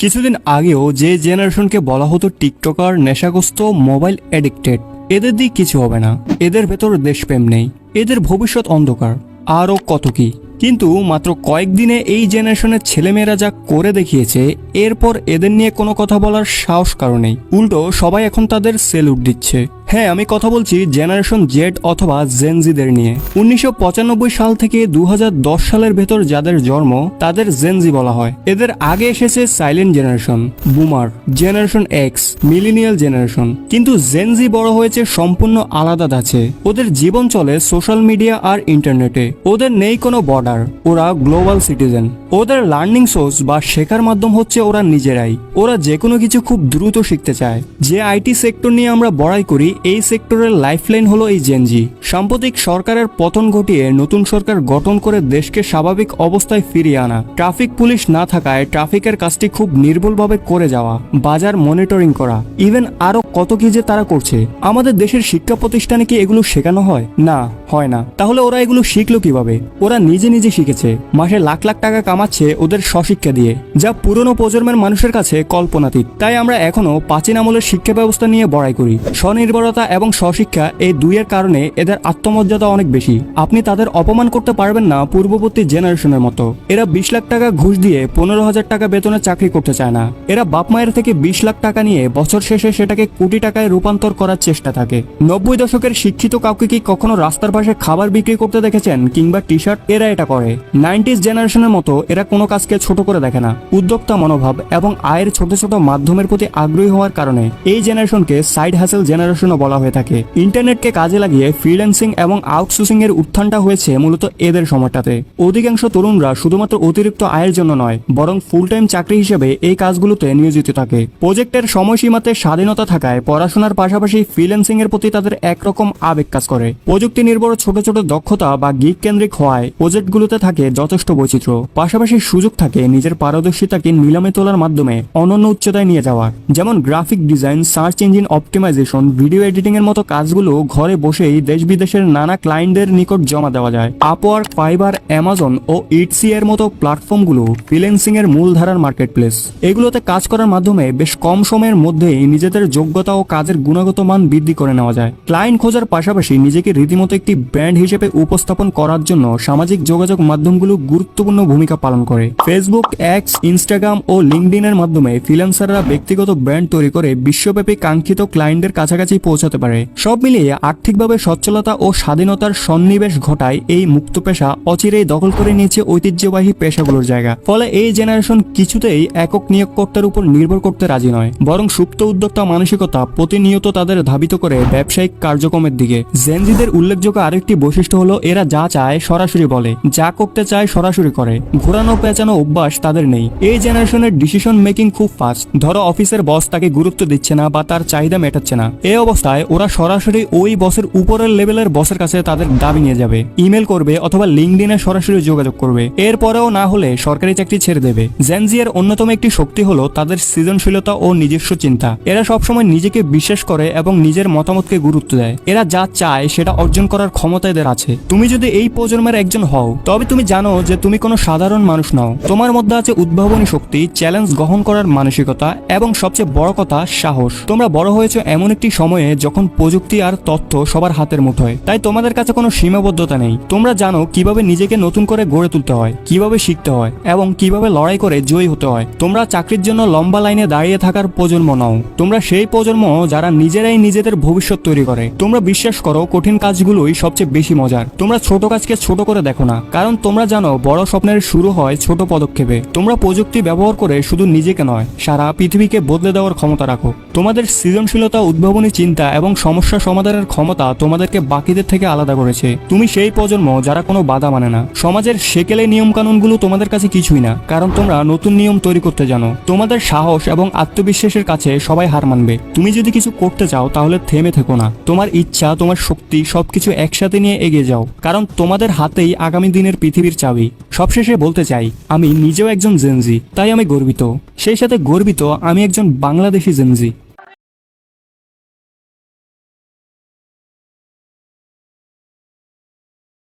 কিছুদিন আগেও যে জেনারেশনকে বলা হতো টিকটকার, নেশাগ্রস্ত, মোবাইল এডিক্টেড, এদের দিয়ে কিছু হবে না, এদের ভেতর দেশপ্রেম নেই, এদের ভবিষ্যৎ অন্ধকার, আরও কত কি। কিন্তু মাত্র কয়েকদিনে এই জেনারেশনের ছেলেমেয়েরা যা করে দেখিয়েছে, এরপর এদের নিয়ে কোনো কথা বলার সাহস কারো নেই। উল্টো সবাই এখন তাদের সেলুট দিচ্ছে। হ্যাঁ, আমি কথা বলছি জেনারেশন জেড অথবা জেনজিদের নিয়ে। 1995 সাল থেকে 2010 সালের ভেতর যাদের জন্ম তাদের জেনজি বলা হয়। এদের আগে এসেছে silent generation, বুমার, generation x, millennial generation. কিন্তু জেনজি বড় হয়েছে সম্পূর্ণ আলাদা ধাঁচে। ওদের জীবন চলে সোশ্যাল মিডিয়া আর ইন্টারনেটে। ওদের নেই কোনো বর্ডার, ওরা গ্লোবাল সিটিজেন। ওদের লার্নিং সোর্স বা শেখার মাধ্যম হচ্ছে ওরা নিজেরাই। ওরা যে কোনো কিছু খুব দ্রুত শিখতে চায়। যে আইটি সেক্টর নিয়ে আমরা বড়াই করি, এই সেক্টরের লাইফলাইন হলো এই জেনজি। সাম্প্রতিক সরকারের পতন ঘটিয়ে নতুন সরকার গঠন করে দেশকে স্বাভাবিক অবস্থায় ফিরিয়ে আনা, ট্রাফিক পুলিশ না থাকায় ট্রাফিকের কাজটি খুব নির্ভুলভাবে করে যাওয়া, বাজার মনিটরিং করা, ইভেন আরো কত কি যে তারা করছে। আমাদের দেশের শিক্ষা প্রতিষ্ঠানে কি এগুলো শেখানো হয়? না, হয় না। তাহলে ওরা এগুলো শিখলো কিভাবে? ওরা নিজে নিজে শিখেছে। মাসে লাখ লাখ টাকা কামাচ্ছে ওদের স্বশিক্ষা দিয়ে, যা পুরনো প্রজন্মের মানুষের কাছে কল্পনাতীত। তাই আমরা এখনো প্রাচীন আমলের শিক্ষা ব্যবস্থা নিয়ে বড়াই করি। স্বনির্ভরতা এবং স্বশিক্ষা, এই দুইয়ের কারণে এদের আত্মমর্যাদা অনেক বেশি। আপনি তাদের অপমান করতে পারবেন না পূর্ববর্তী জেনারেশনের মতো। এরা 20 লাখ টাকা ঘুষ দিয়ে 15,000 টাকা বেতনে চাকরি করতে চায় না। এরা বাপ মায়ের থেকে 20 লাখ টাকা নিয়ে বছর শেষে সেটাকে কোটি টাকায় রূপান্তর করার চেষ্টা থাকে। 90 দশকের শিক্ষিত কাউকে কি কখনো রাস্তার পাশে খাবার বিক্রি করতে দেখেছেন, কিংবা টি শার্ট? এরা এটা করে। 90s জেনারেশনের মতো এরা কোনো কাজকে ছোট করে দেখে না। উদ্যোক্তা মনোভাব এবং আয়ের ছোট ছোট মাধ্যমের প্রতি আগ্রহী হওয়ার কারণে এই জেনারেশনকে সাইড হাসেল জেনারেশনও বলা হয়ে থাকে। ইন্টারনেটকে কাজে লাগিয়ে ফ্রিল্যান্সিং এবং আউটসোর্সিং এর উত্থানটা হয়েছে মূলত এদের সময়টাতে। অধিকাংশ তরুণরা শুধুমাত্র অতিরিক্ত আয়ের জন্য নয়, বরং ফুল টাইম চাকরি হিসেবে এই কাজগুলোতে নিয়োজিত থাকে। প্রজেক্টের সময়সীমাতে স্বাধীনতা থাকায় পড়াশোনার পাশাপাশি ফ্রিল্যান্সিং এর প্রতি তাদের একরকম আবেগ কাজ করে। প্রযুক্তি নির্ভর ছোট ছোট দক্ষতা বা গিগ কেন্দ্রিক হওয়ায় প্রজেক্টগুলোতে থাকে যথেষ্ট বৈচিত্র্য। পাশাপাশি সুযোগ থাকে নিজের পারদর্শিতাকে নিলামে তোলার মাধ্যমে অনন্য উচ্চতায় নিয়ে যাওয়ার। যেমন graphic design, search engine optimisation, video editing এর মতো কাজগুলো ঘরে বসেই দেশ বিদেশের নানা ক্লায়েন্টদের নিকট জমা দেওয়া যায়। আপওয়ার্ক, ফাইবার, অ্যামাজন ও ইটসি এর মতো প্ল্যাটফর্মগুলো ফ্রিল্যান্সিং এর মূলধারার মার্কেটপ্লেস। এগুলোতে কাজ করার মাধ্যমে বেশ কম সময়ের মধ্যেই নিজেদের যোগ্যতা ও কাজের গুণগত মান বৃদ্ধি করে নেওয়া যায়। ক্লায়েন্ট খোঁজার পাশাপাশি নিজেকে রীতিমতো একটি ব্র্যান্ড হিসেবে উপস্থাপন করার জন্য সামাজিক যোগাযোগ মাধ্যমগুলো গুরুত্বপূর্ণ ভূমিকা পালন করে। ফেসবুক, এক্স, ইনস্টাগ্রাম ও লিঙ্কডইন এর মাধ্যমে ফ্রিল্যান্সাররা ব্যক্তিগত ব্র্যান্ড তৈরি করে বিশ্বব্যাপী কাঙ্ক্ষিত ক্লায়েন্টদের কাছাকাছি পৌঁছাতে পারে। সব মিলিয়ে আর্থিকভাবে সচ্ছলতা ও স্বাধীনতার সন্নিবেশ ঘটায় এই মুক্ত পেশা অচিরেই দখল করে নিয়েছে ঐতিহ্যবাহী পেশাগুলোর জায়গা। ফলে এই জেনারেশন কিছুতেই একক নিয়োগকর্তার উপর নির্ভর করতে রাজি নয়, বরং সুপ্ত উদ্যোক্তা মানসিকতা প্রতিনিয়ত তাদের ধাবিত করে ব্যবসায়িক কার্যক্রমের দিকে। জেনজিদের উল্লেখযোগ্য আরেকটি বৈশিষ্ট্য হলো এরা যা চায় সরাসরি বলে, যা করতে চায় সরাসরি করে। ঘোরানো পেঁচানো অভ্যাস তাদের নেই। এই জেনারেশনের ডিসিশন মেকিং খুব ফাস্ট। ধরো অফিসের বস তাকে গুরুত্ব দিচ্ছে না বা তার চাহিদা মেটাচ্ছে না, এই অবস্থায় ওরা সরাসরি ওই বসের উপরের লেভেলের বসের কাছে তাদের দাবি নিয়ে যাবে, ইমেল করবে অথবা লিঙ্কডইনে সরাসরি যোগাযোগ করবে। এরপরেও না হলে সরকারি চাকরি ছেড়ে দেবে। জেনজি এর অন্যতম একটি শক্তি হলো তাদের সৃজনশীলতা ও নিজস্ব চিন্তা। এরা সবসময় নিজেকে বিশ্বাস করে এবং নিজের মতামতকে গুরুত্ব দেয়। এরা যা চায় সেটা অর্জন করার ক্ষমতা এদের আছে। তুমি যদি এই প্রজন্মের একজন হও, তবে তুমি জানো যে তুমি কোনো সাধারণ মানুষ নও। তোমার মধ্যে আছে উদ্ভাবনী শক্তি, চ্যালেঞ্জ গ্রহণ করার মানসিকতা এবং সবচেয়ে বড় কথা সাহস। তোমরা বড় হয়েছো এমন একটি সময়ে যখন প্রযুক্তি আর তথ্য সবার হাতের মুঠোয়। তাই তোমাদের কাছে কোনো সীমাবদ্ধতা নেই। তোমরা জানো কিভাবে নিজেকে নতুন করে গড়ে তুলতে হয়, কিভাবে শিখতে হয় এবং কিভাবে লড়াই করে জয়ী হতে হয়। তোমরা চাকরির জন্য লম্বা লাইনে দাঁড়িয়ে থাকার প্রজন্ম নও। তোমরা সেই প্রজন্ম যারা নিজেরাই নিজেদের ভবিষ্যৎ তৈরি করে। তোমরা বিশ্বাস করো কঠিন কাজগুলোই সবচেয়ে বেশি মজার। তোমরা ছোট কাজকে ছোট করে দেখো না, কারণ তোমরা জানো বড় স্বপ্নের শুরু হয় ছোট পদক্ষেপে। তোমরা প্রযুক্তি ব্যবহার করে শুধু নিজেকে নয়, সারা পৃথিবীকে বদলে দেওয়ার ক্ষমতা রাখো। তোমাদের সৃজনশীলতা, উদ্ভাবনী চিন্তা এবং সমস্যা সমাধানের ক্ষমতা তোমাদেরকে বাকিদের থেকে আলাদা করেছে। তুমি সেই প্রজন্ম যারা কোনো বাধা মানে না। সমাজের সেকেলে নিয়ম কানুনগুলো তোমাদের কাছে কিছুই না, কারণ তোমরা নতুন নিয়ম তৈরি করতে জানো। তোমাদের সাহস এবং আত্মবিশ্বাসের কাছে সবাই হার মানবে। তুমি যদি কিছু করতে চাও তাহলে থেমে থেকো না। তোমার ইচ্ছা, তোমার শক্তি সবকিছু একসাথে নিয়ে এগিয়ে যাও, কারণ তোমাদের হাতেই আগামী দিনের পৃথিবীর চাবি। সবশেষে বলতে চাই, আমি নিজেও একজন জেনজি, তাই আমি গর্বিত। সেই সাথে গর্বিত আমি একজন বাংলাদেশি জেনজি।